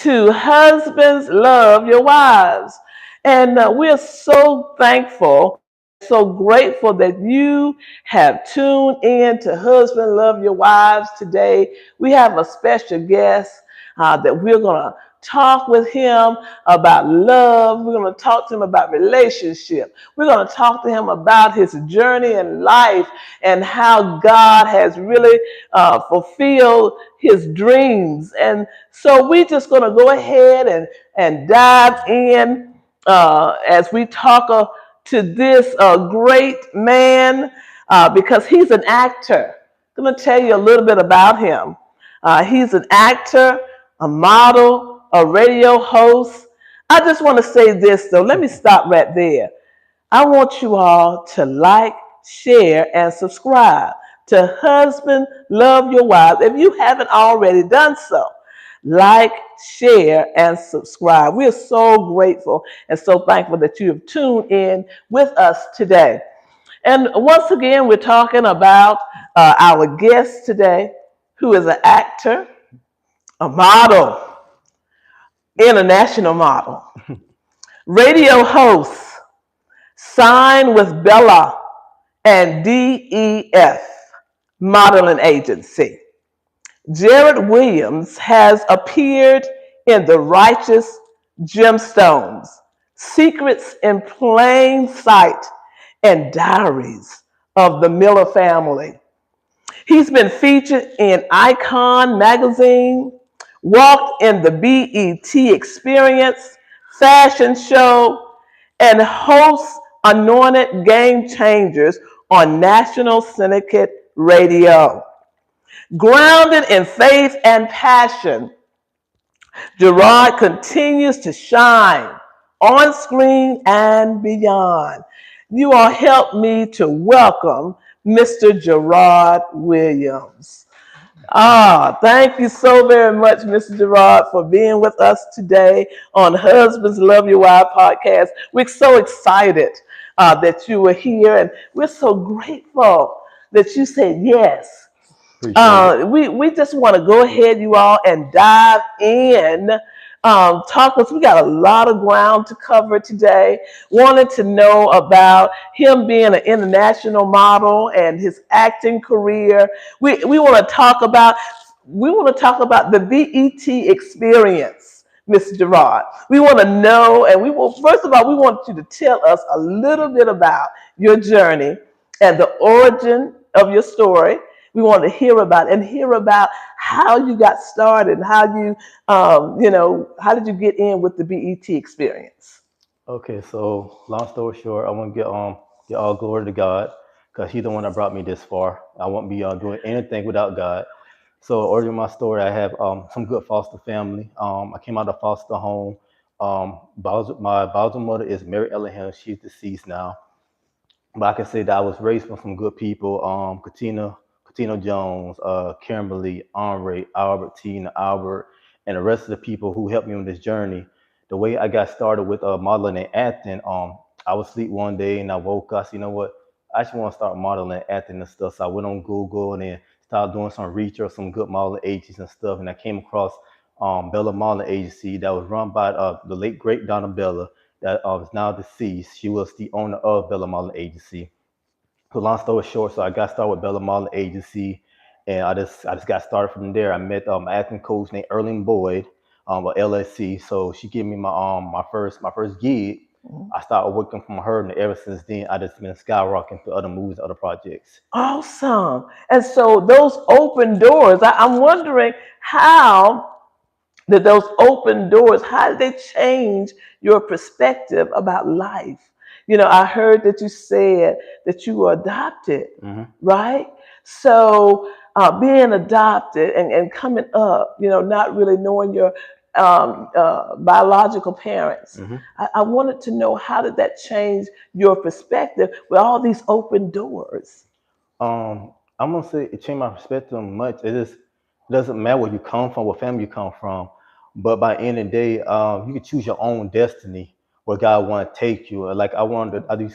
to husbands love your wives. And we're so thankful and so grateful that you have tuned in to Husband Love Your Wives today. We have a special guest that we're going to talk with him about love. We're going to talk to him about relationship. We're going to talk to him about his journey in life and how God has really fulfilled his dreams. And so we're just going to go ahead and dive in as we talk to this great man because he's an actor. I'm going to tell you a little bit about him. He's an actor, a model, a radio host. I just want to say this, though. Let me stop right there. I want you all to like, share, and subscribe to Husband Love Your Wives. If you haven't already done so, like, share, and subscribe. We're so grateful and so thankful that you have tuned in with us today. And once again, we're talking about our guest today, who is an actor, a model, international model, radio host, signed with Bella and DEF Modeling Agency. Jerrod Williams has appeared in The Righteous Gemstones, Secrets in Plain Sight, and Diaries of the Miller Family. He's been featured in Icon magazine, walked in the BET Experience fashion show, and hosts Anointed Game Changers on National Syndicate Radio. Grounded in faith and passion, Jerrod continues to shine on screen and beyond. You all help me to welcome Mr. Jerrod Williams. Thank you so very much, Mr. Jerrod, for being with us today on Husbands Love Your Wife podcast. We're so excited that you were here, and we're so grateful that you said yes. We just want to go ahead, you all, and dive in. Talk us. We got a lot of ground to cover today. Wanted to know about him being an international model and his acting career. We want to talk about the BET experience, Mr. Jerrod. We want to know, and first of all, we want you to tell us a little bit about your journey and the origin of your story. We want to hear about how you got started, and how you, how did you get in with the BET experience? Okay, so long story short, I want to get all glory to God because He's the one that brought me this far. I won't be doing anything without God. So, origin of my story, I have some good foster family. I came out of foster home. My biological mother is Mary Ellen Hill. She's deceased now, but I can say that I was raised from some good people. Katina Jones, Kimberly, Henri, Albert, Tina, Albert, and the rest of the people who helped me on this journey. The way I got started with modeling and acting, I was asleep one day and I woke up. I said, you know what? I actually want to start modeling and acting and stuff. So I went on Google and then started doing some research, some good modeling agencies and stuff. And I came across Bella Modeling Agency that was run by the late great Donna Bella that is now deceased. She was the owner of Bella Modeling Agency. So long story short, so I got started with Bella Modeling Agency, and I just got started from there. I met my acting coach named Erling Boyd, at LSC. So she gave me my first gig. I started working from her, and ever since then, I just been skyrocketing to other movies, other projects. Awesome. And so those open doors, I'm wondering how did those open doors, how did they change your perspective about life? I heard that you said that you were adopted, Hmm. right? So being adopted and coming up, not really knowing your biological parents. Hmm. I wanted to know, how did that change your perspective with all these open doors? I'm gonna say it changed my perspective much. It just doesn't matter where you come from, what family you come from, but by the end of the day, you can choose your own destiny where God want to take you. Like I do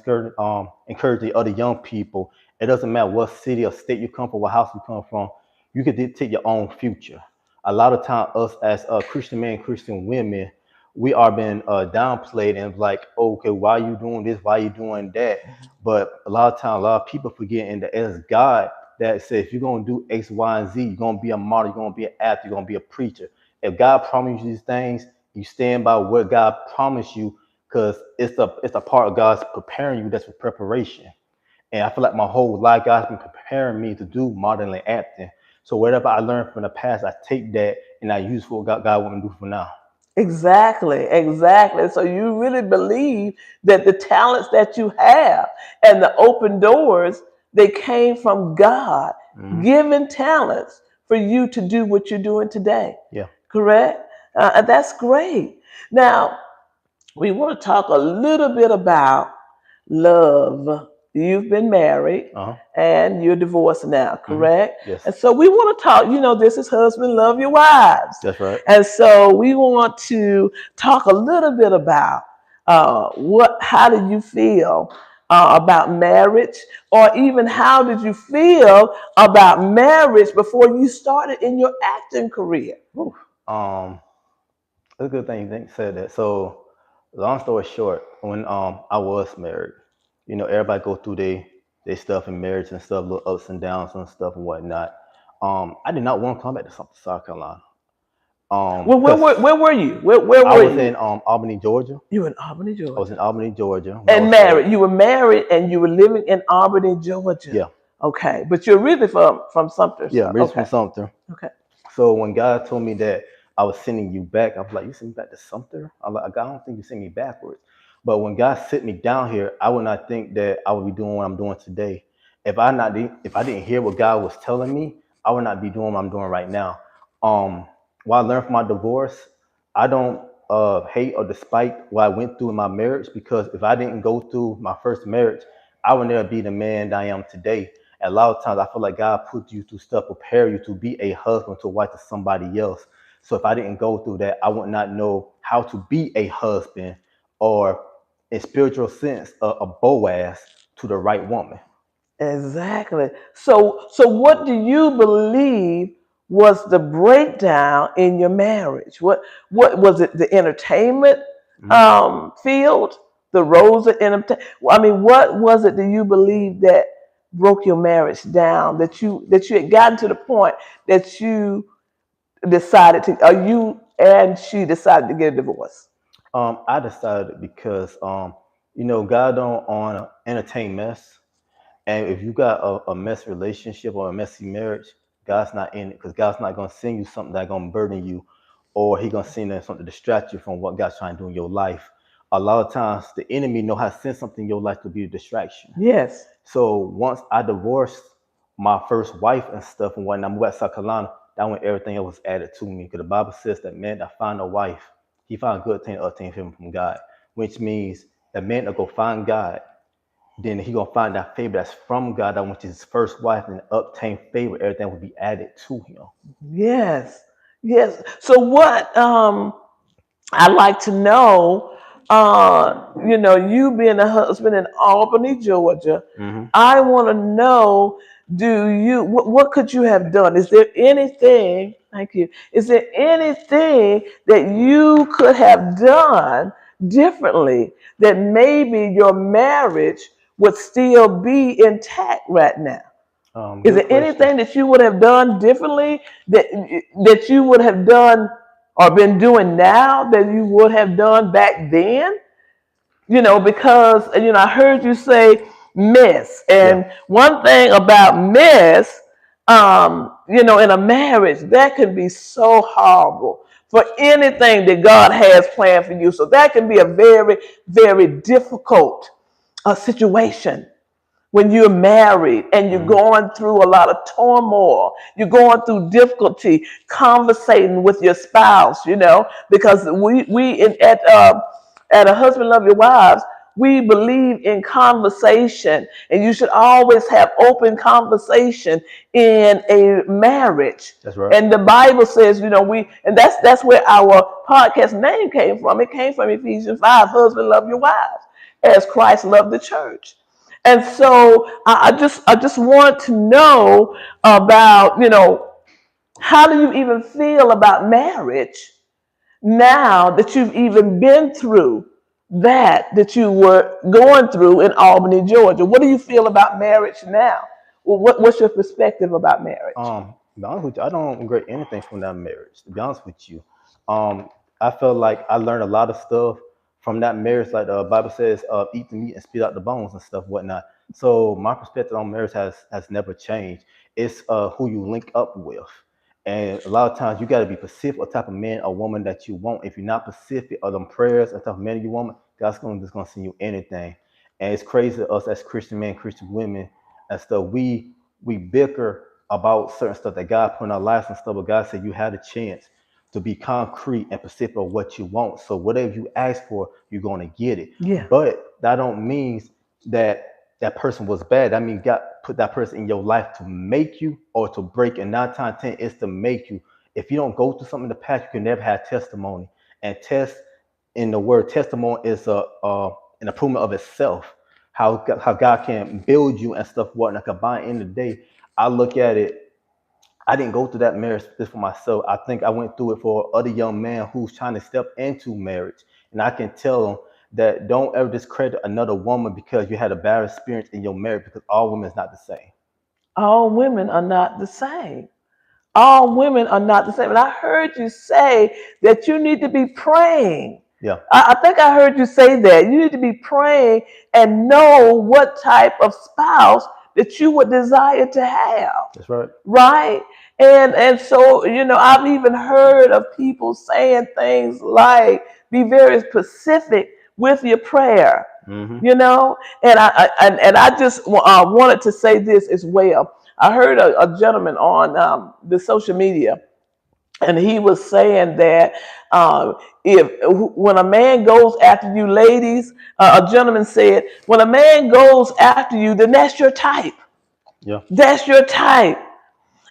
encourage the other young people. It doesn't matter what city or state you come from, what house you come from. You can dictate your own future. a lot of time us as Christian men, Christian women, we are being downplayed and like, okay, why you doing this? Why you doing that? But a lot of time, a lot of people forgetting that it's God that says if you're gonna do X, Y, and Z, you're gonna be a model, you're gonna be an actor, you're gonna be a preacher. If God promised you these things, you stand by what God promised you, because it's a part of God's preparing you. That's for preparation. And I feel like my whole life God's been preparing me to do modeling acting. So whatever I learned from the past, I take that and I use for what God want me to do for now. Exactly, exactly. So you really believe that the talents that you have and the open doors, they came from God, Hmm. given talents for you to do what you're doing today. Yeah. Correct? And that's great. Now, we want to talk a little bit about love. You've been married Uh huh. and you're divorced now, Hmm. correct? Yes. And so we want to talk, this is husband, love your wives. That's right. And so we want to talk a little bit about how did you feel about marriage, or even how did you feel about marriage before you started in your acting career? Whew. It's a good thing you think said that. So, long story short, when I was married, everybody go through they stuff in marriage and stuff, little ups and downs and stuff and whatnot. I did not want to come back to South Carolina. Well, Because where were you? Where I were was you? in Albany, Georgia. You were in Albany, I was Georgia. in Albany, Georgia when I And was married. married. You were married and you were living in Albany, Georgia. Yeah, Okay. But you're really from Sumter. yeah, So raised from okay. Sumter. Okay. So when God told me that I was sending you back, I was like, "You send me back to Sumter?" I'm like, "God, I don't think you sent me backwards." But when God sent me down here, I would not think that I would be doing what I'm doing today. If I didn't hear what God was telling me, I would not be doing what I'm doing right now. What I learned from my divorce, I don't hate or despite what I went through in my marriage, because if I didn't go through my first marriage, I would never be the man that I am today. And a lot of times I feel like God put you through stuff, prepare you to be a husband, to wife to somebody else. So if I didn't go through that, I would not know how to be a husband, or in spiritual sense, a Boaz to the right woman. Exactly. So what do you believe was the breakdown in your marriage? What was it? The entertainment Mhm. field, the roles of entertainment. I mean, what was it that you believe that broke your marriage down? That you had gotten to the point that you decided to, or you and she decided to get a divorce? I decided because God don't honor entertain mess. And if you got a messy relationship or a messy marriage, God's not in it, because God's not gonna send you something that's gonna burden you, or He gonna send you something to distract you from what God's trying to do in your life. A lot of times the enemy know how to send something in your life to be a distraction. Yes. So once I divorced my first wife and stuff and whatnot, I moved back to South Carolina, that when everything else was added to me. Because the Bible says that man that find a wife, he found a good thing, other thing from God, which means the man that go find God, then he gonna find that favor that's from God, that which is his first wife, and obtain favor, everything will be added to him. Yes. Yes. So what I'd like to know, you being a husband in Albany, Georgia, Hmm. I want to know, what could you have done? Is there anything, thank you, is there anything that you could have done differently that maybe your marriage would still be intact right now? Is Good there question. anything that you would have done differently that you would have done or been doing now that you would have done back then? Because I heard you say miss, Yeah. and one thing about miss, in a marriage that can be so horrible for anything that God has planned for you. So that can be a very, very difficult situation when you're married and you're Hmm. going through a lot of turmoil, you're going through difficulty conversating with your spouse, because at a husband love your wives, we believe in conversation, and you should always have open conversation in a marriage. That's right. And the Bible says, and that's where our podcast name came from. It came from Ephesians 5, husband love your wives as Christ loved the church. And so I just want to know about, How do you even feel about marriage now that you've even been through that you were going through in Albany, Georgia? What do you feel about marriage now? Well, what's your perspective about marriage? To be honest with you, I don't regret anything from that marriage. To be honest with you, um, I felt like I learned a lot of stuff from that marriage. Like the Bible says, "Eat the meat and spit out the bones" and stuff, whatnot. So my perspective on marriage has never changed. It's who you link up with, and a lot of times you got to be specific what type of man or woman that you want. If you're not specific or them prayers, what type of man you want, God's gonna just gonna send you anything. And it's crazy us as Christian men, Christian women, and stuff. We bicker about certain stuff that God put in our lives and stuff, but God said you had a chance to be concrete and specific of what you want. So whatever you ask for, you're gonna get it. Yeah. But that don't mean that that person was bad. I mean, God put that person in your life to make you or to break. And 9 times 10 is to make you. If you don't go through something in the past, you can never have testimony. And test in the word testimony is an improvement of itself. How God can build you and stuff. What and combine in the day. I look at it. I didn't go through that marriage just for myself. I think I went through it for other young man who's trying to step into marriage, and I can tell them that don't ever discredit another woman because you had a bad experience in your marriage because all women is not the same. All women are not the same. All women are not the same. And I heard you say that you need to be praying. Yeah, I think I heard you say that. You need to be praying and know what type of spouse that you would desire to have. that's right. Right? And so, I've even heard of people saying things like, be very specific with your prayer. Hmm. And I just wanted to say this as well. I heard a gentleman on the social media, and he was saying that if when a man goes after you, ladies, a gentleman said, when a man goes after you, then that's your type. Yeah, That's your type.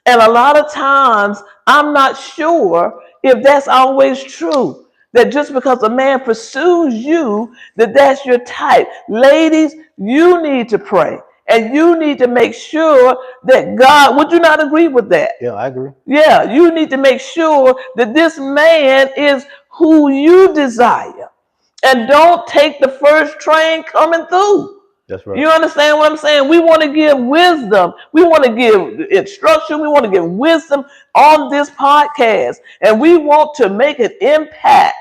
And a lot of times, I'm not sure if that's always true. That just because a man pursues you, that that's your type. Ladies, you need to pray. And you need to make sure that God, would you not agree with that? yeah, I agree. Yeah, you need to make sure that this man is who you desire. And don't take the first train coming through. That's right. You understand what I'm saying? We want to give wisdom. We want to give instruction. We want to give wisdom on this podcast. And we want to make an impact,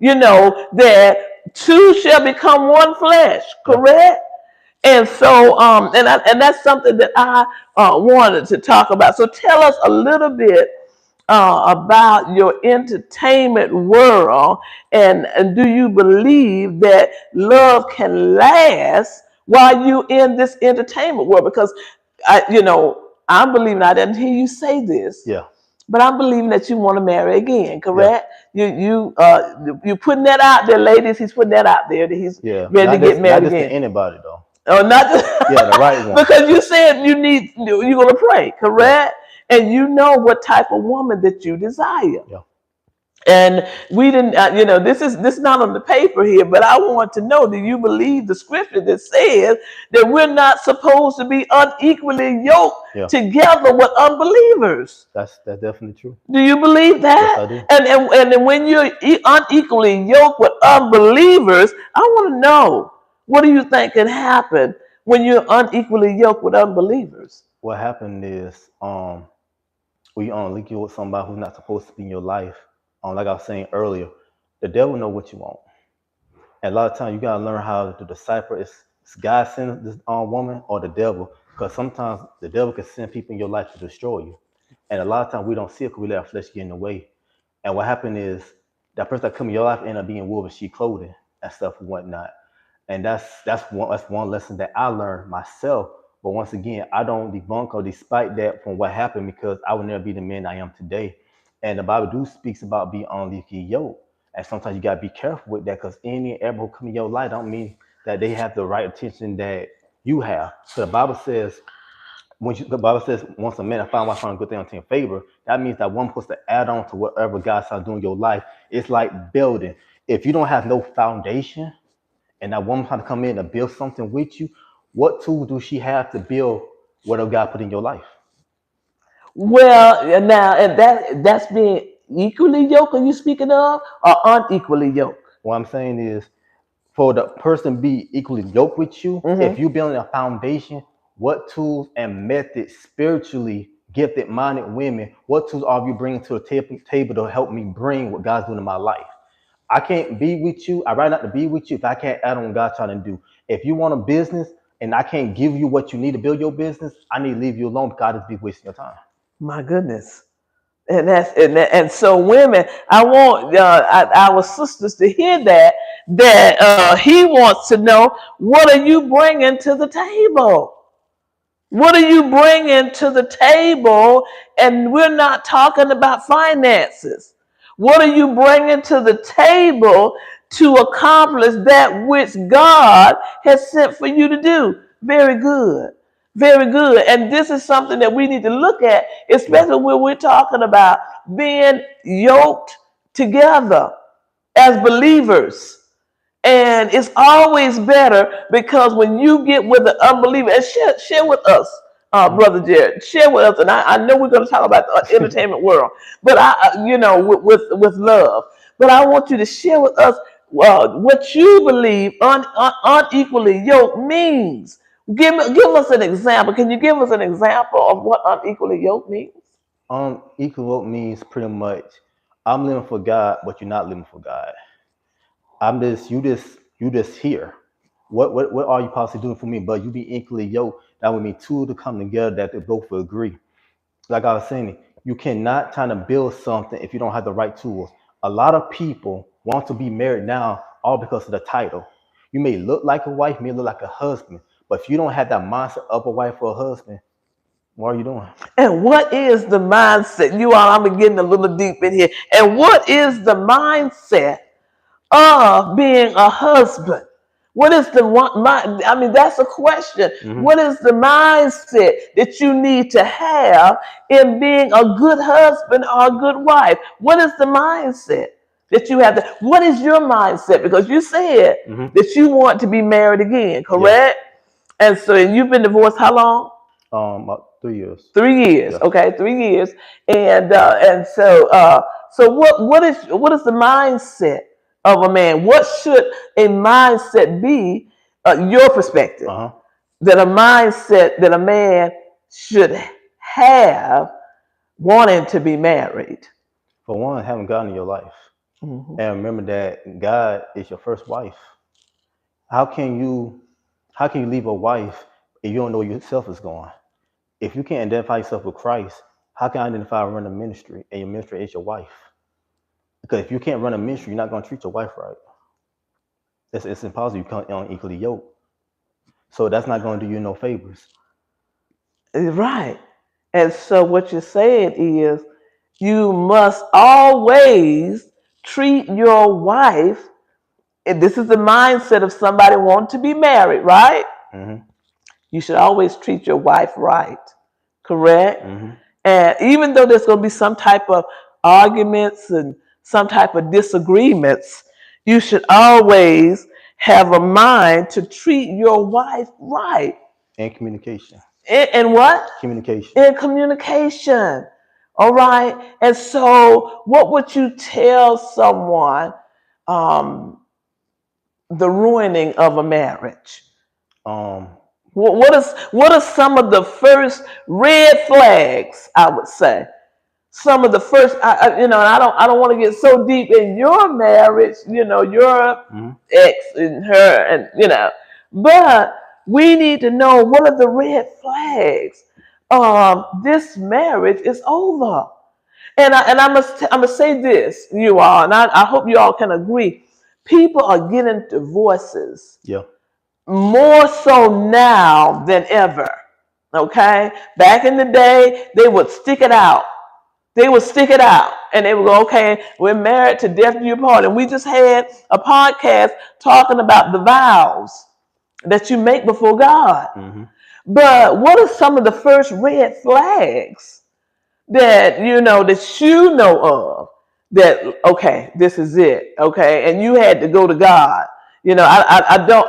that two shall become one flesh, Yeah. correct? And so, and that's something that I wanted to talk about. So tell us a little bit about your entertainment world, and do you believe that love can last while you in this entertainment world? Because I'm believing, I didn't hear you say this, Yeah. but I'm believing that you want to marry again, Yeah. correct? You putting that out there, ladies. He's putting that out there that he's Yeah. ready to get Not married just to again. anybody though. Oh, not just Yeah, the right one. because you said you're gonna pray, Yeah. correct? And you know what type of woman that you desire. Yeah. And we didn't, this is not on the paper here, but I want to know: do you believe the scripture that says that we're not supposed to be unequally yoked Yeah. together with unbelievers? That's definitely true. Do you believe Yes, I that? do. And then when you're unequally yoked with unbelievers, I want to know, what do you think can happen when you're unequally yoked with unbelievers? What happened is when you link you with somebody who's not supposed to be in your life, like I was saying earlier, the devil know what you want. And a lot of times you gotta learn how to decipher is God sending this woman or the devil. Because sometimes the devil can send people in your life to destroy you. And a lot of times we don't see it because we let our flesh get in the way. And what happened is that person that come in your life end up being wolf in sheep clothing and stuff and whatnot. And that's one lesson that I learned myself. But once again, I don't debunk or despite that from what happened because I would never be the man I am today. And the Bible do speaks about being unequally yoked. And sometimes you gotta be careful with that because any and everyone who come in your life don't mean that they have the right attention that you have. So the Bible says the Bible says once a man I find a good thing unto favor, that means that one supposed to add on to whatever God's doing in your life. It's like building. If you don't have no foundation and that woman trying to come in and build something with you, what tool do she have to build whatever God put in your life? Well, now, and that's being equally yoked. Are you speaking of, or unequally yoked? What I'm saying is, for the person to be equally yoked with you, if Mm-hmm. you building a foundation, what tools and methods spiritually gifted minded women, what tools are you bringing to the table to help me bring what God's doing in my life? I can't be with you. I'd rather not to be with you if I can't add on what God's trying to do. If you want a business and I can't give you what you need to build your business, I need to leave you alone because I just be wasting your time. My goodness. And so women, I want our sisters to hear that he wants to know, what are you bringing to the table? What are you bringing to the table? And we're not talking about finances. What are you bringing to the table to accomplish that which God has sent for you to do? Very good. Very good. And this is something that we need to look at, Yeah. especially when we're talking about being yoked together as believers. And it's always better, because when you get with an unbeliever, and share with us, Brother Jerrod, share with us. And I know we're going to talk about the entertainment world, but with love. But I want you to share with us what you believe unequally yoked means. Give us an example. Can you give us an example of what unequally yoked means? Equal vote means pretty much I'm living for God, but you're not living for God. You just here. What are you possibly doing for me? But you be equally yoked. That would mean two to come together that they both will agree. Like I was saying, you cannot try to build something if you don't have the right tools. A lot of people want to be married now all because of the title. You may look like a wife, may look like a husband, but if you don't have that mindset of a wife or a husband, what are you doing? And what is the mindset? You all, I'm getting a little deep in here. And what is the mindset of being a husband? What is the I mean, that's a question. Hmm. What is the mindset that you need to have in being a good husband or a good wife? What is the mindset that you have? What is your mindset? Because you said Hmm. that you want to be married again, Yes. correct? And so, and you've been divorced how long? About 3 years. 3 years, Yes. okay, 3 years, and so what is the mindset of a man? What should a mindset be? Your perspective, Uh huh. that a mindset that a man should have wanting to be married. For one, having God in your life, Mhm. and remember that God is your first wife. How can you, how can you leave a wife if you don't know where yourself is going? If you can't identify yourself with Christ, how can I identify and run a ministry and your ministry is your wife? Because if you can't run a ministry, you're not going to treat your wife right. It's impossible. You can't unequally yoked. So that's not going to do you no favors. Right. And so what you're saying is, you must always treat your wife, and this is the mindset of somebody wanting to be married, right? Hmm. You should always treat your wife right, correct? Hmm. And even though there's going to be some type of arguments and some type of disagreements, you should always have a mind to treat your wife right. And communication. And what? Communication. In communication. All right. And so, what would you tell someone, um, the ruining of a marriage? Um, What are some of the first red flags? I would say some of the first. And I don't want to get so deep in your marriage. Your mhm. ex and her, and but we need to know, what are the red flags. This marriage is over. And I must say this, you all, and I hope you all can agree. People are getting divorces Yeah. more so now than ever. Okay? Back in the day, they would stick it out. They would stick it out. And they would go, okay, we're married to death do you part. And we just had a podcast talking about the vows that you make before God. Hmm. But what are some of the first red flags that you know of, that, okay, this is it, okay, and you had to go to God. I don't.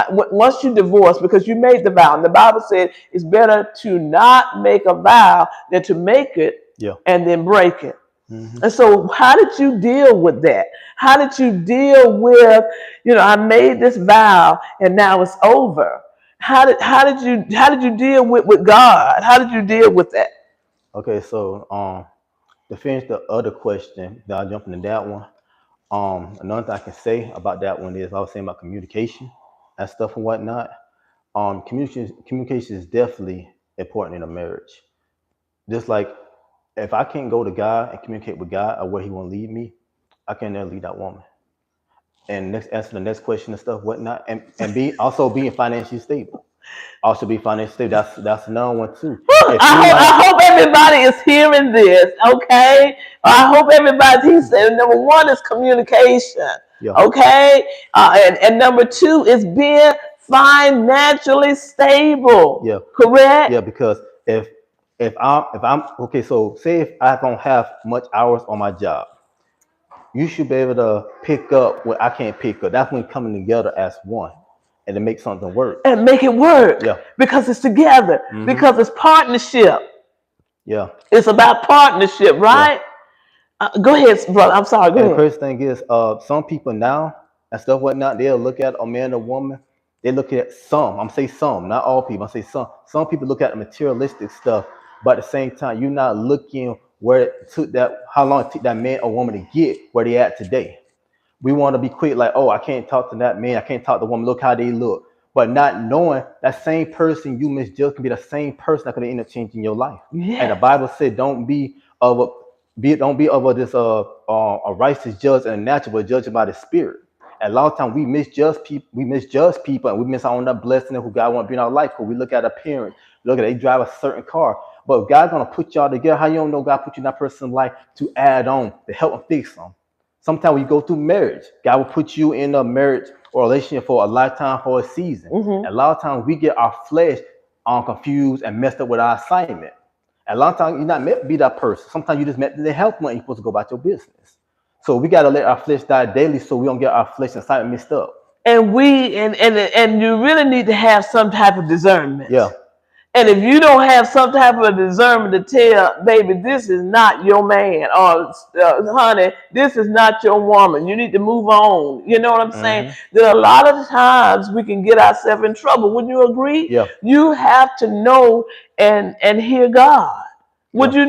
once you divorce, because you made the vow, and the Bible said it's better to not make a vow than to make it Yeah. and then break it. Hmm. And so, how did you deal with that? How did you deal with, I made this vow and now it's over? How did you deal with God? How did you deal with that? Okay, so to finish the other question, then I'll jump into that one. Another thing I can say about that one is I was saying about communication and stuff and whatnot. Communication is definitely important in a marriage. Just like if I can't go to God and communicate with God or where He want to lead me, I can never lead that woman. And next answer the next question and stuff, whatnot, and be also being financially stable. Also be financially stable. That's another one too. If you're I not, hope everybody is hearing this, okay? I hope everybody, he said, number one is communication, yeah, okay? And number two is being financially stable, yeah, correct? yeah, because if I'm okay, so say if I don't have much hours on my job, you should be able to pick up what I can't pick up. That's when coming together as one and to make something work. And make it work Yeah. because it's together, Hmm. because it's partnership. Yeah. It's about partnership, Yeah. right? Go ahead, brother. I'm sorry. Go And the ahead. crazy thing is, some people now and stuff whatnot, they'll look at a man or woman. They look at some. I'm say some, not all people. I say some. Some people look at the materialistic stuff, but at the same time, you're not looking where it took that, how long it took that man or woman to get where they at today. We want to be quick, like, oh, I can't talk to that man, I can't talk to the woman, look how they look. But not knowing that same person you misjudge can be the same person that could end up changing your life. And the Yes. Bible said, don't be of a, this a righteous judge and a natural, but judged by the spirit. And a lot of times we misjudge people, and we miss out on that blessing who God want to be in our life because we look at appearance, look at they drive a certain car. But if God's gonna put y'all together, how you don't know God put you in that person's life to add on, to help them fix them? Sometimes when you go through marriage, God will put you in a marriage or relationship for a lifetime, for a season. Mm-hmm. And a lot of times we get our flesh confused and messed up with our assignment. And a lot of times you're not meant to be that person. Sometimes you just meant to help when you're supposed to go about your business. So we got to let our flesh die daily so we don't get our flesh and assignment mixed up. And you really need to have some type of discernment. Yeah. And if you don't have some type of discernment to tell, baby, this is not your man, or honey, this is not your woman, you need to move on. You know what I'm saying? Hmm. That a lot of times we can get ourselves in trouble. Wouldn't you agree? Yeah. You have to know and hear God. Would Yeah. you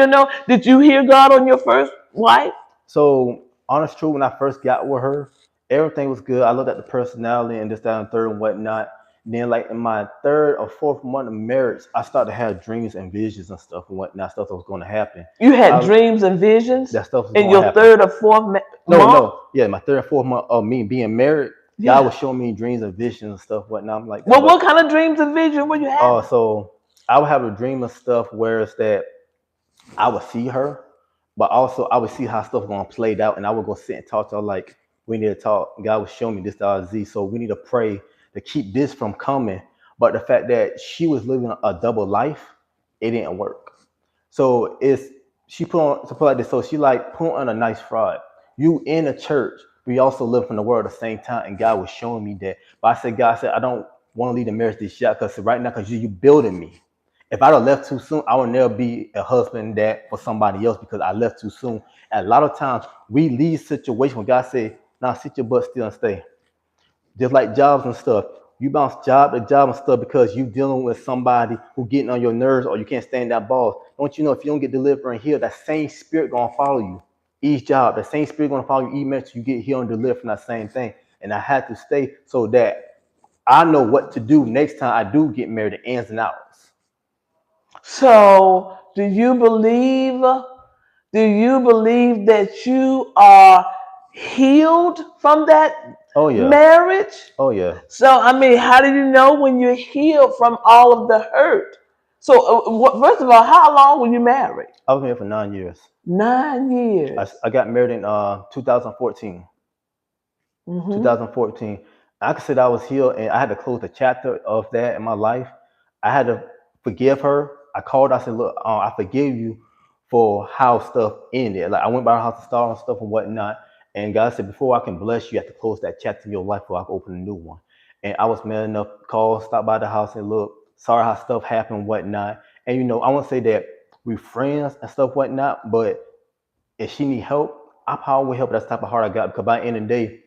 not? Did you hear God on your first wife? So honest truth, when I first got with her, everything was good. I looked at the personality and this, that, and third and whatnot. Then like in my third or fourth month of marriage, I started to have dreams and visions and stuff and whatnot, stuff that was going to happen. You had I, dreams and visions that stuff was in going to your happen. third or fourth No, month? no, yeah, my third and fourth month of me being married, God Yeah. was showing me dreams and visions and stuff, whatnot. I'm like, God, Well, what kind of dreams and visions were you having? so I would have a dream of stuff where it's that I would see her, but also I would see how stuff going to play out, and I would go sit and talk to her like, we need to talk. God was showing me this to Z, so we need to pray to keep this from coming. But the fact that she was living a double life, it didn't work. So it's she put on to put like this. So she like put on a nice fraud. You in a church, we also live from the world at the same time, and God was showing me that. But I said, God, I said I don't want to leave the marriage this shot because right now, because you building me. If I'd have left too soon, I would never be a husband that for somebody else because I left too soon. And a lot of times we leave situations when God said, "Now sit your butt still and stay." Just like jobs and stuff, you bounce job to job and stuff because you dealing with somebody who getting on your nerves or you can't stand that boss. Don't you know if you don't get delivered and healed, that same spirit gonna follow you each job. The same spirit gonna follow you each match you get healed and delivered from that same thing. And I had to stay so that I know what to do next time I do get married, the ins and outs. So, do you believe that you are healed from that Oh yeah. marriage? Oh yeah. So, I mean, how do you know when you're healed from all of the hurt? So, first of all, how long were you married? I was married for 9 years. 9 years. I got married in 2014. Hmm. 2014. I could say that I was healed, and I had to close the chapter of that in my life. I had to forgive her. I called. I said, "Look, I forgive you for how stuff ended. Like I went by her house to start and stuff and whatnot." And God said, "Before I can bless you, you have to close that chapter in your life before I can open a new one." And I was man enough to call, stop by the house and look, sorry how stuff happened, whatnot. And I won't say that we friends and stuff, whatnot, but if she need help, I probably will help. That's the type of heart I got because by the end of the day,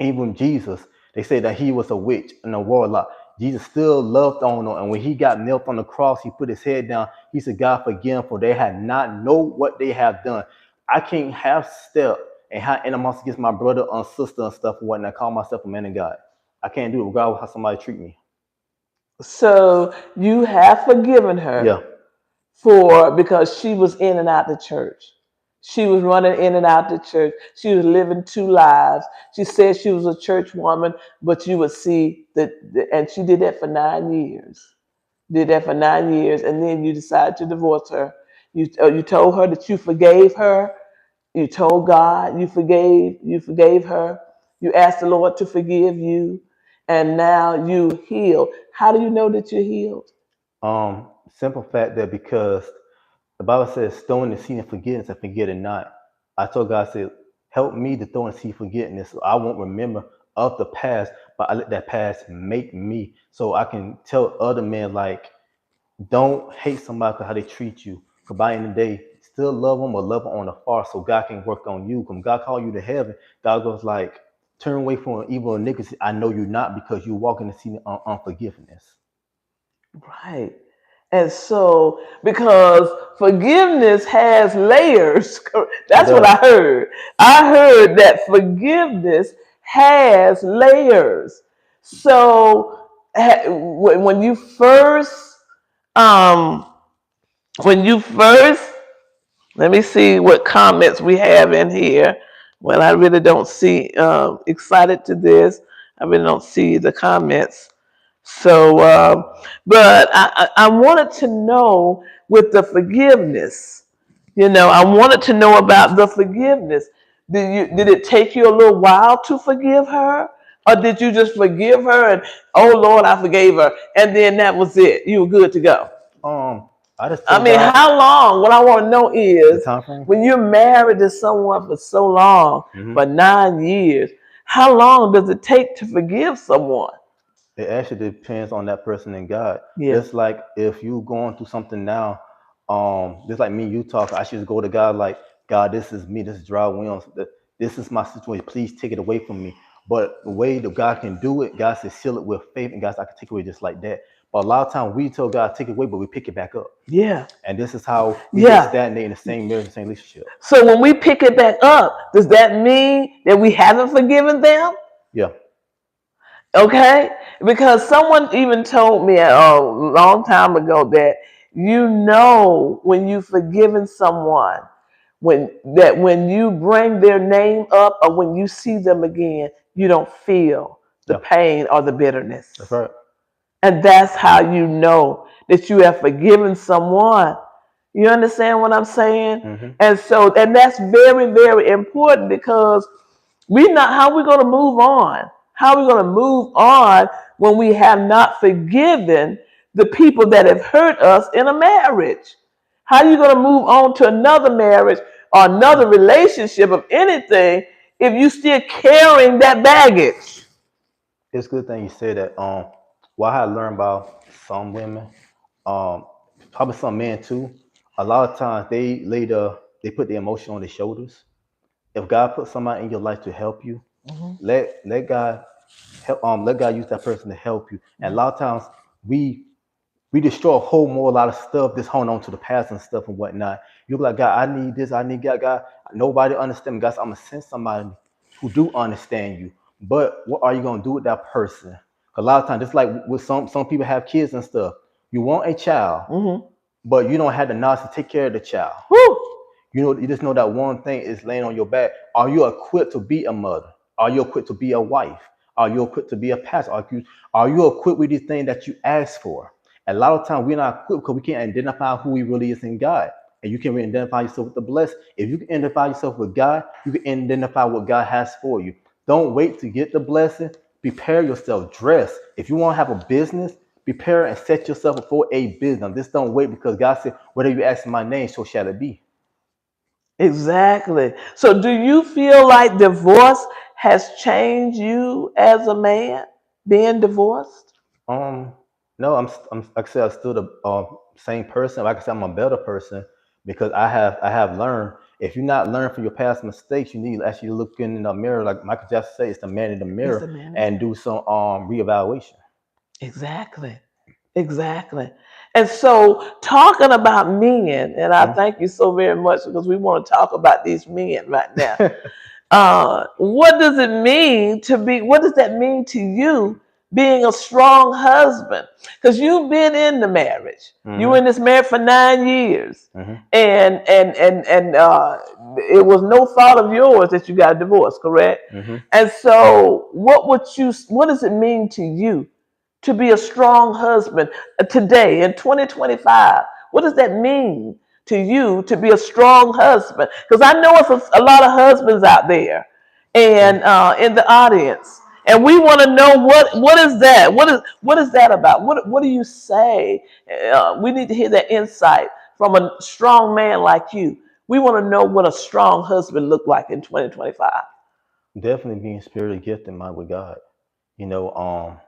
even Jesus, they say that he was a witch and a warlock. Jesus still loved on them. And when he got nailed on the cross, he put his head down. He said, God forgive them, for they had not know what they have done. I can't have step and have animosity against my brother or sister and stuff and whatnot. Call myself a man of God. I can't do it regardless of how somebody treat me. So you have forgiven her Yeah. because she was in and out the church. She was running in and out the church. She was living two lives. She said she was a church woman, but you would see that, and she did that for 9 years. Did that for 9 years, and then you decided to divorce her. You told her that you forgave her. You told God you forgave her. You asked the Lord to forgive you, and now you healed. How do you know that you're healed? Simple fact that because the Bible says, "Throw in the sea of forgiveness and forget it not." I told God, I said, "Help me to throw in the sea of forgiveness, so I won't remember of the past, but I let that past make me, so I can tell other men like, don't hate somebody for how they treat you. Because by the end of the day, still love them or love them on the far, so God can work on you. When God call you to heaven, God goes like, turn away from evil and iniquity. I know you're not because you walk in the sea of unforgiveness." Right. And so, because forgiveness has layers, It that's what I does. heard. I heard that forgiveness has layers. So, when you first, um, when you first, let me see what comments we have in here. Well, I really don't see, excited to this. I really don't see the comments. So, but I wanted to know with the forgiveness, I wanted to know about the forgiveness. Did it take you a little while to forgive her? Or did you just forgive her and, oh Lord, I forgave her, and then that was it? You were good to go. I just I told mean, God how long? What I want to know the is time frame. when you're married to someone for so long, Hmm. for 9 years, how long does it take to forgive someone? It actually depends on that person and God. Yeah. Just like if you going through something now, just like me, you talk, I should go to God like, God, this is me, this is Jerrod Williams, this is my situation. Please take it away from me. But the way that God can do it, God says seal it with faith, and God says, I can take it away just like that. But a lot of times we tell God take it away, but we pick it back up. Yeah. And this is how we get Yeah. stagnated in the same marriage, the same relationship. So when we pick it back up, does that mean that we haven't forgiven them? Yeah. Okay? Because someone even told me a long time ago that when you've forgiven someone, when you bring their name up or when you see them again, you don't feel the Yeah. pain or the That's bitterness. right. And that's how you know that you have forgiven someone. You understand what I'm saying? Hmm. And that's very, very important because how we going to move on? How are we going to move on when we have not forgiven the people that have hurt us in a marriage? How are you going to move on to another marriage or another relationship of anything if you still carrying that baggage? It's a good thing you said that. What I learned about some women, um, probably some men too. A lot of times they put the emotion on their shoulders. If God put somebody in your life to help you, Mhm. let God let God use that person to help you. And a lot of times we we destroy a whole more a lot of stuff just holding on to the past and stuff and whatnot. You be like, God, I need this, I need God. Nobody understands me. God, I'm gonna send somebody who do understand you. But what are you gonna do with that person? A lot of times, just like with some people have kids and stuff, you want a child, Mhm. but you don't have the knowledge to take care of the child. Woo! You just know that one thing is laying on your back. Are you equipped to be a mother? Are you equipped to be a wife? Are you equipped to be a pastor? Are you equipped with these things that you ask for? A lot of times we're not equipped because we can't identify who we really is in God. And you can identify yourself with the blessed. If you can identify yourself with God, you can identify what God has for you. Don't wait to get the blessing. Prepare yourself. Dress. If you want to have a business, prepare and set yourself up for a business. Just don't wait because God said, whatever you ask in my name, so shall it be. Exactly. So do you feel like divorce has changed you as a man? being divorced? Um, no, I'm like I said, I'm still the same person. Like I said, I'm a better person because I have learned. If you're not learning from your past mistakes, you need to actually look in the mirror, like Michael Jackson said, it's the man in the It's mirror, a man in the and mirror. do some reevaluation. Exactly. Exactly. And so, talking about men, and I Mhm. thank you so very much because we want to talk about these men right now. What does it mean to be, what does that mean to you being a strong husband? Because you've been in the marriage. You were Mhm. in this marriage for 9 years. Mhm. And it was no fault of yours that you got a divorce, correct? Mhm. And so what does it mean to you to be a strong husband today in 2025? What does that mean to you to be a strong husband? Because I know it's a lot of husbands out there Mhm. and in the audience, and we want to know what is that? What is that about? What do you say? We need to hear that insight from a strong man like you. We want to know what a strong husband look like in 2025. Definitely being spiritually gifted, mind with God. You know,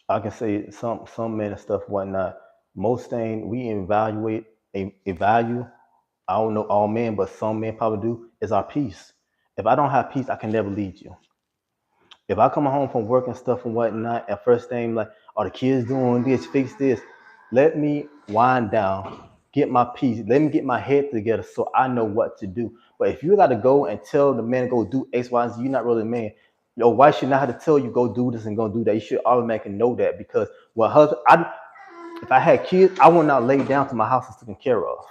I can say some men and stuff whatnot. Most thing we evaluate a value. I don't know all men, but some men probably do. Is our peace. If I don't have peace, I can never lead you. If I come home from work and stuff and whatnot, and first thing like, are the kids doing this? Fix this. Let me wind down, get my peace. Let me get my head together so I know what to do. But if you got to go and tell the man go do X, Y, and Z, you're not really a man. Your wife should not have to tell you go do this and go do that. You should automatically know that because well, husband, if I had kids, I would not lay down till my house is taken care of.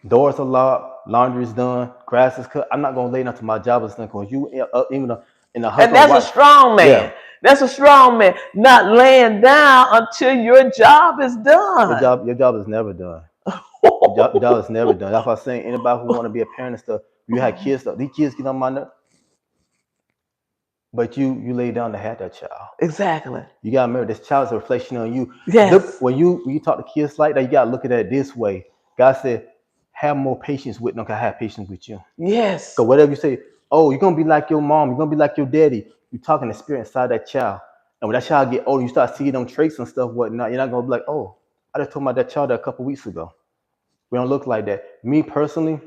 Doors are locked, laundry is done, grass is cut. I'm not gonna lay down till my job is done because you even in a And husband or that's a wife. strong Yeah, man. That's a strong man. Not laying down until your job is your done. job is never done. Your job is never done. That's why I'm saying anybody who want to be a parent and stuff, you have kids stuff. These kids get on my nerve, but you lay down to have that child. Exactly. You gotta remember this child is a reflection on you. Look Yes. when you talk to kids like that, you gotta look at that this way. God said, have more patience with them, cause I have patience with you. Cause Yes. whatever you say, oh, you're gonna be like your mom, you're gonna be like your daddy. You're talking the spirit inside that child. And when that child get older, you start seeing them traits and stuff, whatnot. You're not gonna be like, oh, I just told my that child that a couple weeks ago. We don't look like that. Me personally,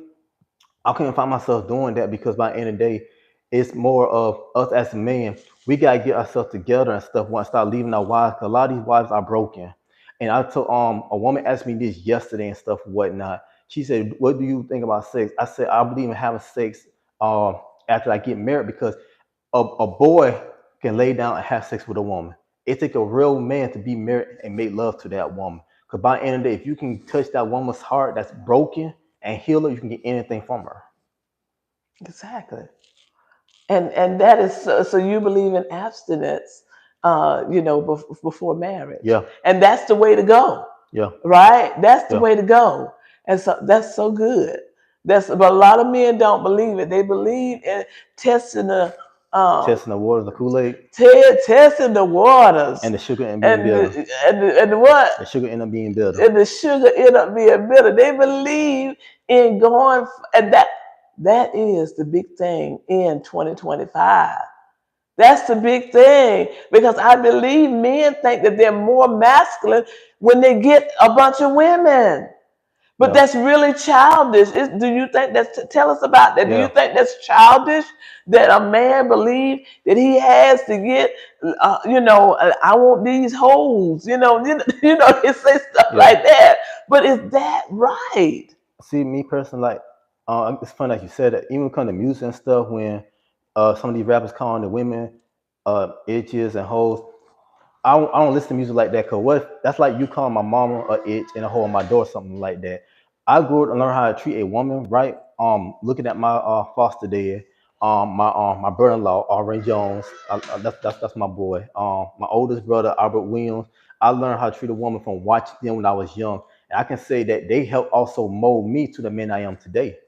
I couldn't find myself doing that because by the end of the day, it's more of us as a man. We gotta get ourselves together and stuff. Want to start leaving our wives. 'Cause a lot of these wives are broken. And I told a woman asked me this yesterday and stuff and whatnot. She said, "What do you think about sex?" I said, "I believe in having sex after I get married because a boy can lay down and have sex with a woman. It takes a real man to be married and make love to that woman. Because by the end of the day, if you can touch that woman's heart that's broken and heal her, you can get anything from her." Exactly. And that is so you believe in abstinence, before marriage, Yeah, and that's the way to go, yeah, right? That's the yeah. way to go, and so that's so good. But a lot of men don't believe it. They believe in testing the um, Testing the waters, the Kool-Aid, testing the waters, and the sugar and being and bitter. and what, The sugar end up being bitter. and the sugar end up being bitter. They believe in going, and that is the big thing in 2025. That's the big thing because I believe men think that they're more masculine when they get a bunch of women. But Yeah, that's really childish. Do you think that's, tell us about that? Do you yeah, think that's childish that a man believe that he has to get, I want these hoes, they say stuff yeah. like that. But is that right? See, me personally, like, it's funny like you said that. Even when it comes to music and stuff, when some of these rappers calling the women itches and hoes, I don't listen to music like that because what if, that's like you calling my mama a itch and a hole in my door, something like that. I grew up and learned how to treat a woman right. Looking at my foster dad, my brother-in-law, R. Jones, that's my boy. My oldest brother, Albert Williams. I learned how to treat a woman from watching them when I was young, and I can say that they helped also mold me to the man I am today.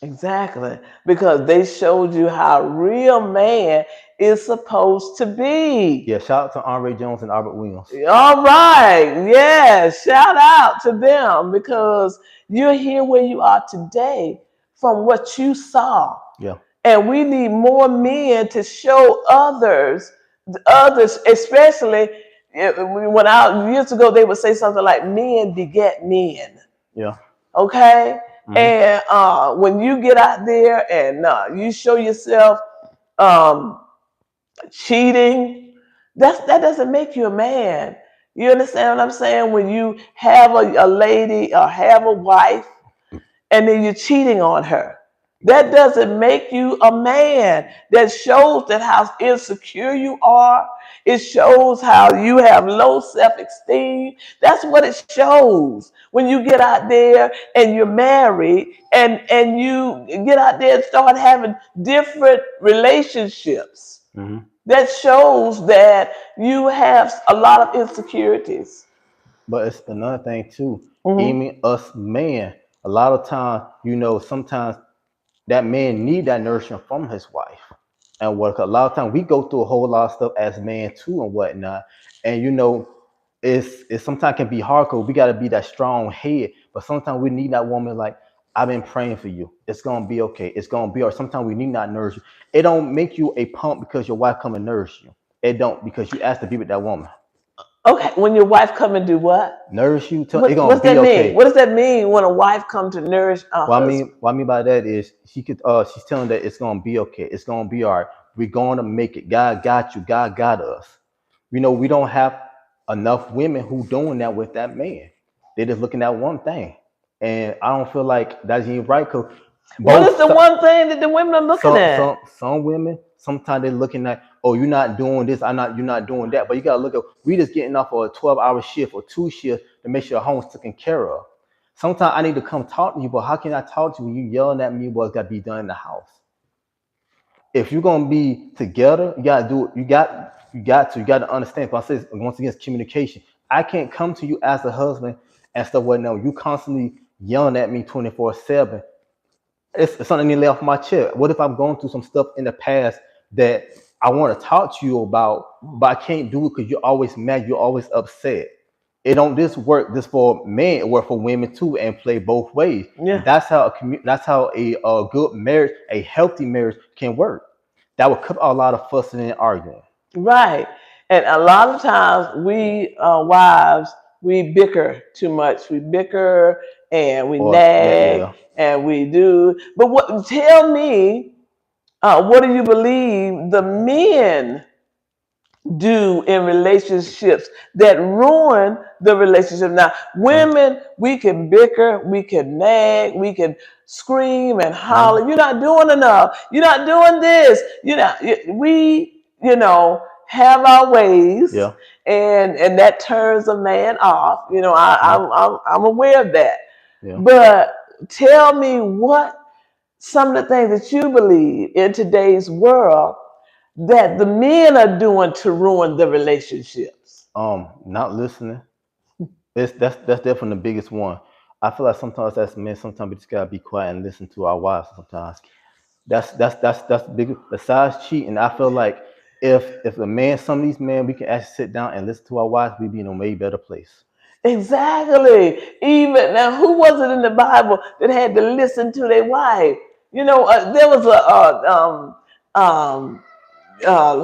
Exactly. Because they showed you how a real man is supposed to be. Yeah, shout out to Andre Jones and Albert Williams. All right. Yeah. Shout out to them because you're here where you are today from what you saw. Yeah, And we need more men to show others. Others, especially when I years ago, they would say something like "men beget men." Yeah. Okay, Hmm. and when you get out there and you show yourself um, cheating, that doesn't make you a man. You understand what I'm saying? When you have a lady or have a wife and then you're cheating on her. That doesn't make you a man. That shows that how insecure you are. It shows how you have low self-esteem. That's what it shows when you get out there and you're married and you get out there and start having different relationships. Hmm. That shows that you have a lot of insecurities. But it's another thing too. Hmm. Even us men, a lot of time, sometimes that man need that nourishment from his wife. And what a lot of times we go through a whole lot of stuff as men too and whatnot. And it's sometimes can be hard because we gotta be that strong head. But sometimes we need that woman like, I've been praying for you. It's gonna be okay. It's gonna be, or sometimes we need not nourish you. It don't make you a pump because your wife come and nourish you. It don't because you asked to be with that woman. Okay, when your wife come and do what? Nourish you till it gonna What's be that mean? What okay. does that mean when a wife comes to nourish a husband? What I mean by that is she's telling that it's gonna be okay. It's gonna be all right. We're gonna make it. God got you. God got us. We don't have enough women who doing that with that man. They're just looking at one thing, and I don't feel like that's even right. Cause What is both the one thing that the women are looking at? some women sometimes they're looking at, oh, you're not doing this, you're not doing that. But you gotta look at, we just getting off of a 12-hour shift or two shifts to make sure home's taken care of. Sometimes I need to come talk to you, but how can I talk to you when you yelling at me what's got to be done in the house? If you're gonna be together, you gotta do it. You got to understand. If I say once again, it's communication. I can't come to you as a husband and stuff. What now? You constantly yelling at me 24/7. It's something that left my chair. What if I'm going through some stuff in the past that I want to talk to you about, but I can't do it because you're always mad, you're always upset. It don't this work this for men, it work for women too, and play both ways. And Yeah, that's how a good marriage, a healthy marriage can work. That would cut a lot of fussing and arguing. right. And a lot of times we wives we bicker too much. We bicker and we Or yeah, nag yeah. and we do. But what? Tell me, what do you believe the men do in relationships that ruin the relationship? Now, Mm, women, we can bicker, we can nag, we can scream and mm, holler. You're not doing enough. You're not doing this. We, have our ways, yeah, and that turns a man off. mm, I'm aware of that. yeah. But tell me what some of the things that you believe in today's world that the men are doing to ruin the relationships. Not listening. That's definitely the biggest one. I feel like sometimes as men, sometimes we just gotta be quiet and listen to our wives. Sometimes that's big. Besides cheating, I feel like if a man, some of these men, we can actually sit down and listen to our wives, we'd be in a way better place. Exactly. Even now, who was it in the Bible that had to listen to their wife? There was um,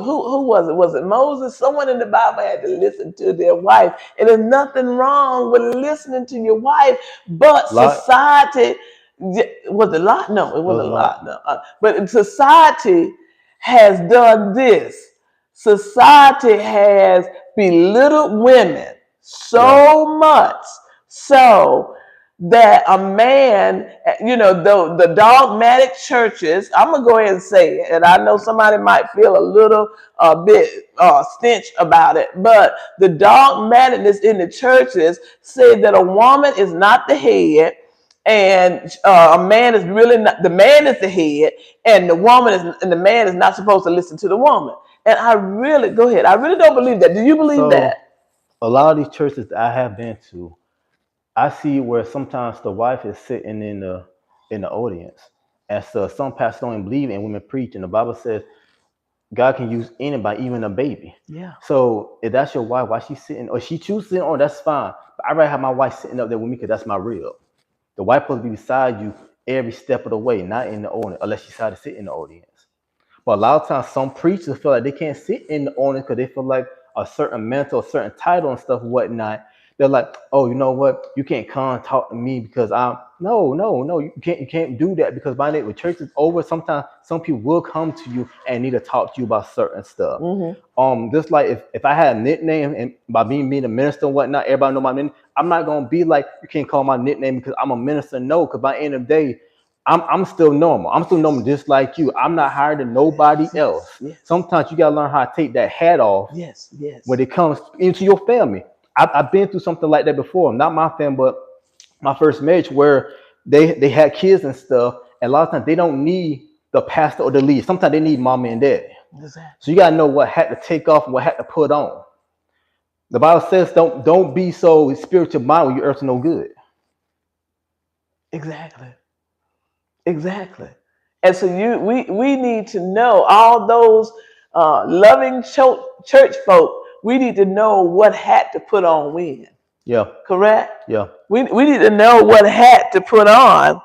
who was it? Was it Moses? Someone in the Bible had to listen to their wife, and there's nothing wrong with listening to your wife. But Lot, society, was it Lot? No, it it was wasn't a Lot. lot. No, but society has done this. Society has belittled women Yeah. so much so that a man, the dogmatic churches, I'm gonna go ahead and say it, and I know somebody might feel a little bit stench about it, but the dogmaticness in the churches say that a woman is not the head, and a man is really not. The man is the head, and the man is not supposed to listen to the woman. And I really go ahead. I really don't believe that. Do you believe that? So a lot of these churches that I have been to, I see where sometimes the wife is sitting in the audience, and so some pastors don't even believe in women preaching. The Bible says God can use anybody, even a baby. Yeah. So if that's your wife, why she sitting, or she chooses sitting on, that's fine. But I'd rather have my wife sitting up there with me because that's my real. The wife supposed to be beside you every step of the way, not in the audience, unless she decided to sit in the audience. But a lot of times, some preachers feel like they can't sit in the audience because they feel like a certain mentor, a certain title and stuff, whatnot. They're like, oh, you know what? You can't come and talk to me because I'm no, no, no. You can't do that because by the when church is over, sometimes some people will come to you and need to talk to you about certain stuff. Mm-hmm. Just like if I had a nickname and by being a minister and whatnot, everybody know my name. I'm not gonna be like you can't call my nickname because I'm a minister. No, because by the end of the day, I'm still normal. I'm still normal just like you. I'm not higher than nobody else. Yes. Sometimes you gotta learn how to take that hat off Yes. Yes. when it comes into your family. I've been through something like that before. Not my family, but my first marriage where they had kids and stuff, and a lot of times they don't need the pastor or the lead. Sometimes they need mama and daddy. Exactly. So you gotta know what hat to take off and what hat to put on. The Bible says don't be so spiritual minded when you're earth to no good. Exactly. Exactly. And so we need to know all those loving church folk. We need to know what hat to put on when. Yeah. Correct? Yeah. We need to know what hat to put on.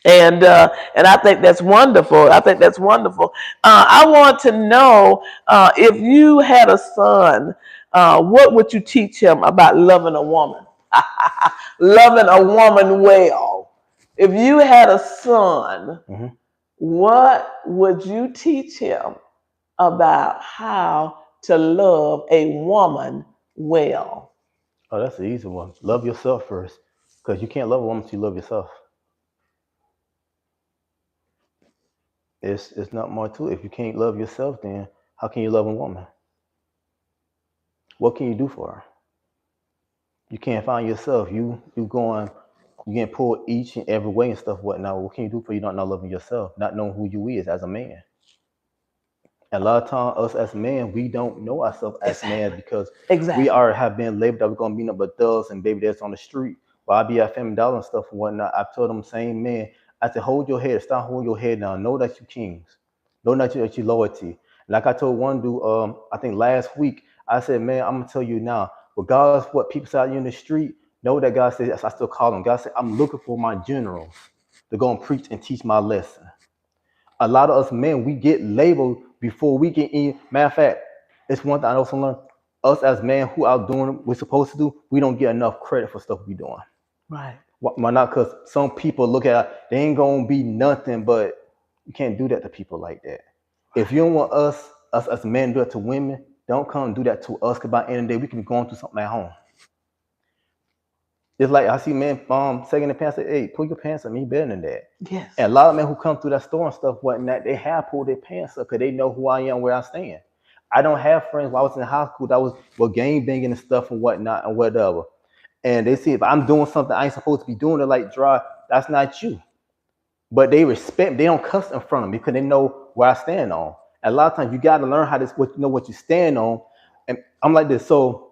And I think that's wonderful. I think that's wonderful. I want to know if you had a son, what would you teach him about loving a woman? Loving a woman well. If you had a son, Mm-hmm. what would you teach him about how to love a woman well? Oh, that's the easy one. Love yourself first, because you can't love a woman until you love yourself. It's not more to it. If you can't love yourself, then how can you love a woman? What can you do for her? You can't find yourself. You getting pulled each and every way and stuff. Whatnot? What can you do for you not loving yourself, not knowing who you is as a man? And a lot of times, us as men, we don't know ourselves as men because we are have been labeled that we're gonna be nothing but thugs and baby that's on the street. While I be at Family Dollar and stuff and whatnot, I told them same man, I said, hold your head, stop holding your head down. Know that you kings. Know that you loyalty. Like I told one dude, I think last week, I said, man, I'm gonna tell you now, regardless of what people say out you in the street, know that God says, I still call them. God said, I'm looking for my generals to go and preach and teach my lesson. A lot of us men, we get labeled before we get in. Matter of fact, it's one thing I also learned. Us as men who out doing what we're supposed to do, we don't get enough credit for stuff we doing. Right. Why not? Because some people look at it, they ain't gonna be nothing, but you can't do that to people like that. If you don't want us as men do it to women, don't come and do that to us. Because by the end of the day, we can be going through something at home. It's like I see men sagging their pants, say, hey, pull your pants up, me better than that. Yes. And a lot of men who come through that store and stuff, whatnot, they have pulled their pants up because they know who I am, where I stand. I don't have friends while I was in high school that was gang banging and stuff and whatnot and whatever. And they see if I'm doing something I ain't supposed to be doing, they're like, dry, that's not you. But they respect, they don't cuss in front of me because they know where I stand on. And a lot of times you got to learn how to know what you stand on. And I'm like this, so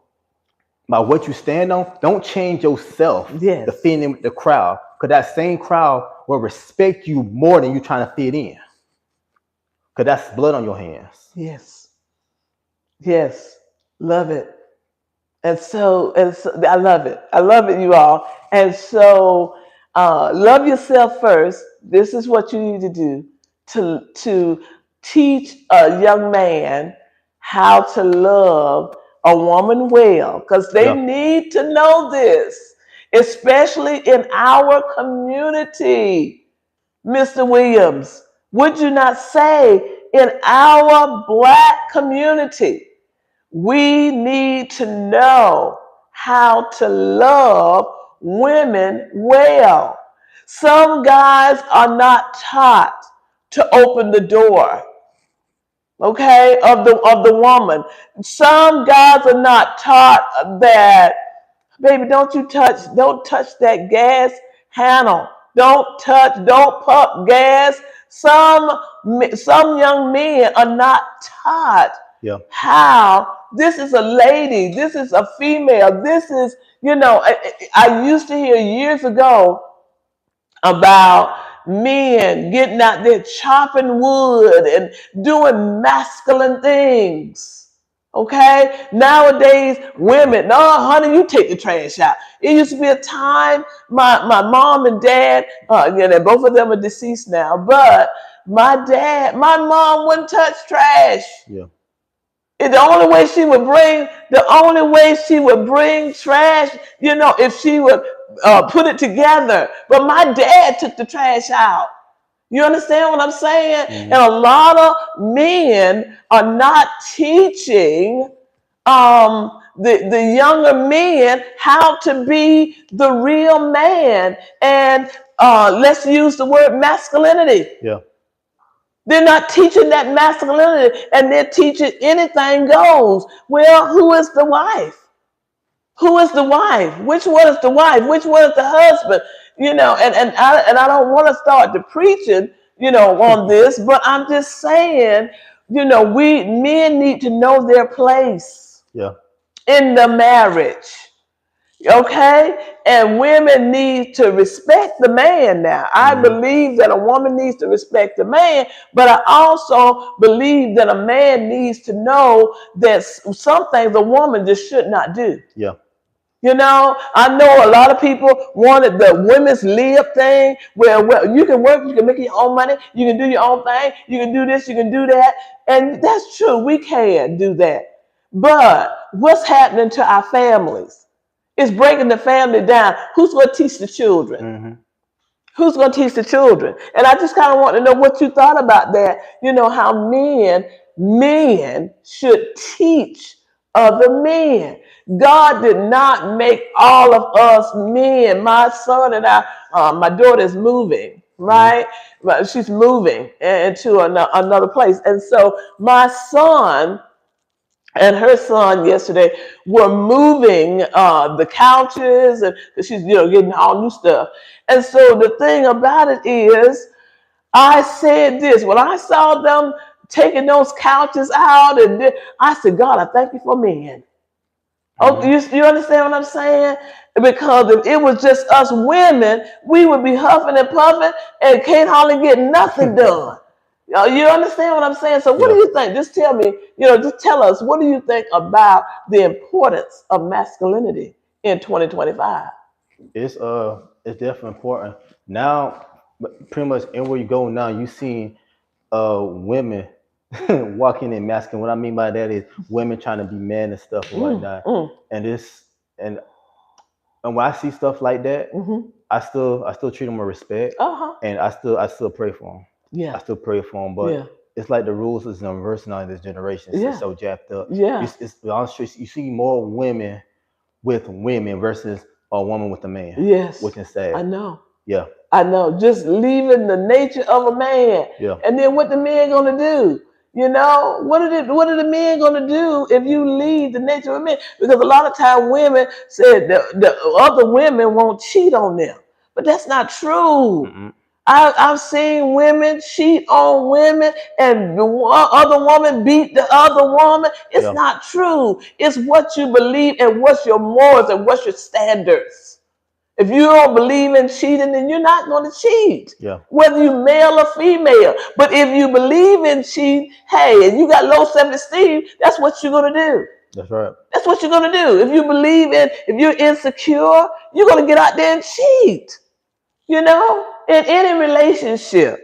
by what you stand on, don't change yourself to fit in with the crowd. Because that same crowd will respect you more than you trying to fit in. Because that's blood on your hands. Yes. Yes. Love it. And so I love it. I love it, you all. And so love yourself first. This is what you need to do to teach a young man how to love a woman well, because they need to know this, especially in our community. Mr. Williams, would you not say in our Black community, we need to know how to love women well? Some guys are not taught to open the door, okay, of the woman. Some guys are not taught that, baby, don't touch that gas handle. Don't pump gas. Some young men are not taught how this is a lady, this is a female, this is, I used to hear years ago about men getting out there chopping wood and doing masculine things. Okay? Nowadays, women, no, honey, you take the trash out. It used to be a time, my mom and dad, both of them are deceased now, but my mom wouldn't touch trash. Yeah. The only way she would bring trash, if she would put it together. But my dad took the trash out. You understand what I'm saying? And Mm-hmm. a lot of men are not teaching the younger men how to be the real man. And let's use the word masculinity. Yeah. They're not teaching that masculinity, and they're teaching anything goes. Well, who is the wife? Who is the wife? Which one is the wife? Which one is the husband? And I don't want to start the preaching, on this, but I'm just saying, we men need to know their place Yeah. in the marriage. Okay? And women need to respect the man now. I Mm-hmm. believe that a woman needs to respect the man, but I also believe that a man needs to know that some things a woman just should not do. Yeah. I know a lot of people wanted the women's lib thing where you can work, you can make your own money, you can do your own thing, you can do this, you can do that. And that's true, we can do that. But what's happening to our families? It's breaking the family down. Who's going to teach the children? Mm-hmm. Who's going to teach the children? And I just kind of want to know what you thought about that. How men should teach other men. God did not make all of us men. My son and my daughter is moving, Mm-hmm. right? But she's moving into another place. And so my son and her son yesterday were moving the couches, and she's getting all new stuff. And so the thing about it is, I said this when I saw them taking those couches out, and I said, God, I thank you for men. Oh, Mm-hmm. you understand what I'm saying? Because if it was just us women, we would be huffing and puffing and can't hardly get nothing done. You understand what I'm saying? So what do Yeah. you think? Just tell me, just tell us, what do you think about the importance of masculinity in 2025? It's definitely important. Now, but pretty much anywhere you go now, you see women walking in masculine. What I mean by that is women trying to be men and stuff and Mm, whatnot. mm, And this and and when I see stuff like that, mm-hmm. I still treat them with respect, Uh-huh. and I still pray for them. I Yeah. still pray for them, but Yeah. it's like the rules is reversed now in this generation. It's Yeah. so jacked up. Yeah. It's honestly, you see more women with women versus a woman with a man, Yes. which is sad. I know. Yeah. I know, just leaving the nature of a man. Yeah. And then what the men gonna do? What are the men gonna do if you leave the nature of a man? Because a lot of time women said the other women won't cheat on them. But that's not true. Mm-mm. I've seen women cheat on women and the other woman beat the other woman. It's Yeah. not true. It's what you believe and what's your morals and what's your standards. If you don't believe in cheating, then you're not going to cheat, Yeah. whether you male or female. But if you believe in cheating, hey, and you got low self-esteem, that's what you're going to do. That's right. That's what you're going to do. If you're insecure, you're going to get out there and cheat, in any relationship.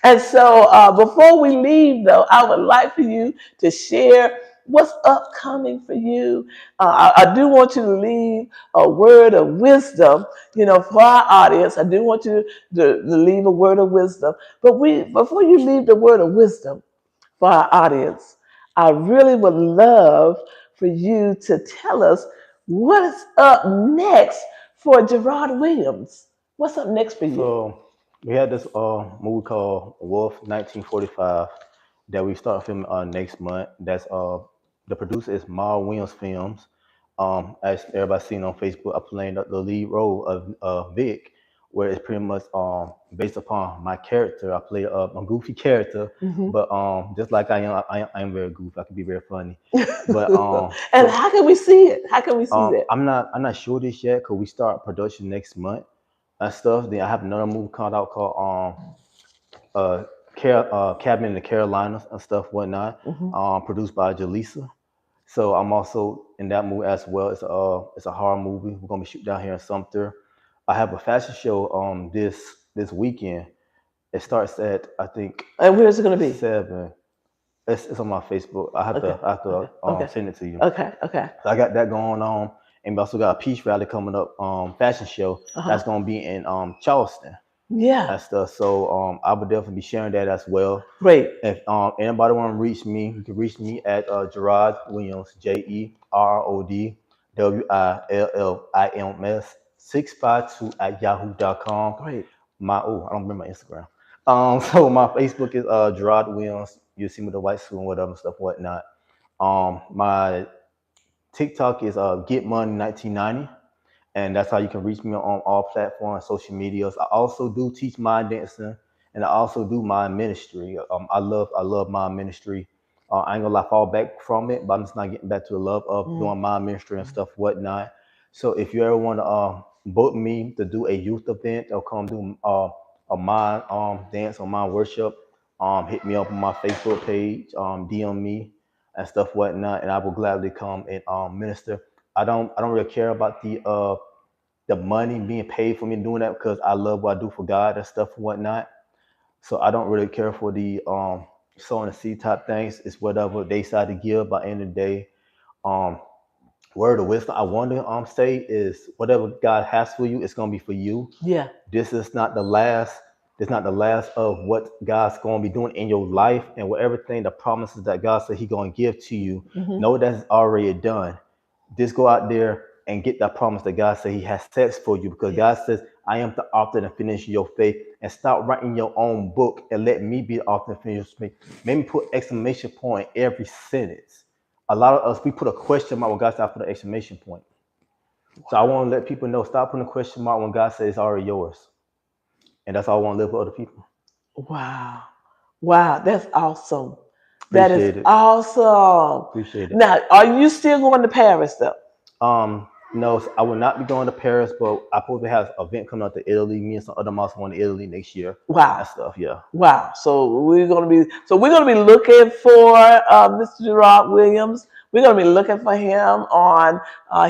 And so before we leave, though, I would like for you to share what's upcoming for you. I do want you to leave a word of wisdom, for our audience. I do want you to leave a word of wisdom. But before you leave the word of wisdom for our audience, I really would love for you to tell us what's up next for Jerrod Williams. What's up next for you? So we had this movie called Wolf 1945 that we start filming next month. That's the producer is Ma Williams Films. As everybody seen on Facebook, I played the lead role of Vic, where it's pretty much based upon my character. I play a goofy character, Mhm. but just like I am very goofy. I can be very funny, but And how can we see it? How can we see that? I'm not sure this yet because we start production next month and stuff. Then I have another movie called uh Cabin in the Carolinas and stuff whatnot, Mhm. produced by Jaleesa. So I'm also in that movie as well. It's a horror movie. We're gonna be shooting down here in Sumter. I have a fashion show this weekend It starts at I think And where's it going to be? 7. It's on my Facebook. Okay, okay, okay, send it to you. okay, okay. So I got that going on, and we also got a peace rally coming up, fashion show Uh-huh. that's gonna be in Charleston Yeah, and stuff. So I would definitely be sharing that as well. great. If anybody want to reach me, you can reach me at Jerrod Williams, JERROD WILLIMS 652 at yahoo.com. Great. I don't remember my Instagram. So my Facebook is Jerrod Williams. You see me with the white suit and whatever stuff, whatnot. My TikTok is Get Money 1990, and that's how you can reach me on all platforms, social medias. I also do teach mind dancing, and I also do mind ministry. I love mind ministry. I ain't gonna lie, fall back from it, but I'm just not getting back to the love of Mm. doing mind ministry and stuff, whatnot. So if you ever want to book me to do a youth event or come do a mind dance or mind worship, hit me up on my Facebook page, DM me and stuff, whatnot, and I will gladly come and minister. I don't really care about the money being paid for me doing that because I love what I do for God and stuff and whatnot. So I don't really care for the sowing the seed type things. It's whatever they decide to give by the end of the day. Um, word of wisdom I want to say is whatever God has for you, it's gonna be for you. Yeah. This is not the last. It's not the last of what God's going to be doing in your life and what everything the promises that God said He going to give to you. Hmm. Know that's already done. Just go out there and get that promise that God said He has set for you because God Yes. says, I am the author and finisher of your faith. And stop writing your own book and let me be the author and finisher of your faith. Maybe put exclamation point in every sentence. A lot of us, we put a question mark when God said, I put an exclamation point. So I want to let people know, stop putting a question mark when God says it's already yours. And that's all I want to live for other people. Wow. Wow. That's awesome. That is Appreciate it. awesome. Appreciate it. Now, are you still going to Paris though? No, I will not be going to Paris, but I probably have an event coming out to Italy. Me and some other moms going to Italy next year. Wow. That stuff, yeah. Wow. We're gonna be looking for Mr. Jerrod Williams. We're gonna be looking for him on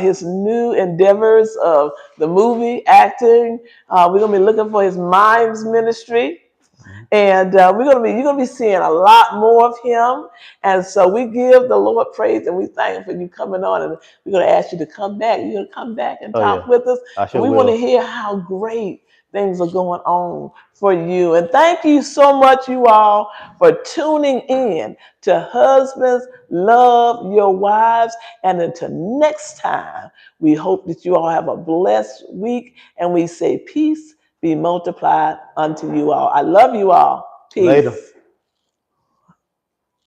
his new endeavors of the movie acting. We're gonna be looking for his mimes ministry. Mhm. And you're gonna be seeing a lot more of him. And so we give the Lord praise and we thank him for you coming on. And we're gonna ask you to come back. You're gonna come back and Oh talk yeah, with us. I And sure we want to will. hear how great things are going on for you. And thank you so much, you all, for tuning in to Husbands Love Your Wives. And until next time, we hope that you all have a blessed week. And we say peace be multiplied unto you all. I love you all. Later. Peace.